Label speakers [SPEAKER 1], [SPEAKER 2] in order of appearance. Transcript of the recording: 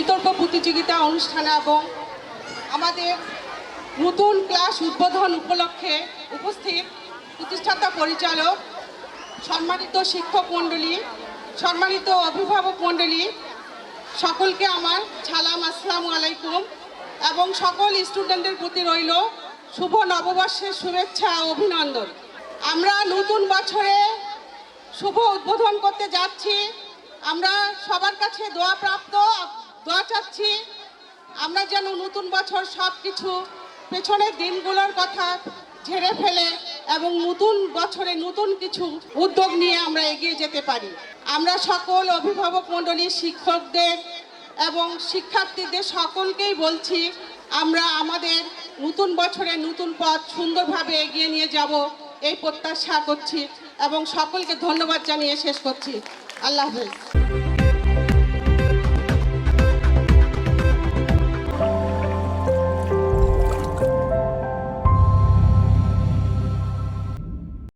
[SPEAKER 1] বিতর্ক প্রতিযোগিতা অনুষ্ঠানে এবং আমাদের নতুন ক্লাস উদ্বোধন উপলক্ষে উপস্থিত প্রতিষ্ঠাতা পরিচালক, সম্মানিত শিক্ষক মণ্ডলী, সম্মানিত অভিভাবক মণ্ডলী, সকলকে আমার সালাম, আসসালামু আলাইকুম। এবং সকল স্টুডেন্টদের প্রতি রইল শুভ নববর্ষের শুভেচ্ছা ও অভিনন্দন। আমরা নতুন বছরে শুভ উদ্বোধন করতে যাচ্ছি। আমরা সবার কাছে দোয়া চাচ্ছি, আমরা যেন নতুন বছর সব কিছু পেছনের দিনগুলোর কথা ঝেড়ে ফেলে এবং নতুন বছরে নতুন কিছু উদ্যোগ নিয়ে আমরা এগিয়ে যেতে পারি। আমরা সকল অভিভাবক মণ্ডলী, শিক্ষকদের এবং শিক্ষার্থীদের সকলকেই বলছি, আমরা আমাদের নতুন বছরে নতুন পথ সুন্দরভাবে এগিয়ে নিয়ে যাব এই প্রত্যাশা করছি এবং সকলকে ধন্যবাদ জানিয়ে শেষ করছি। আল্লাহ হাফেজ।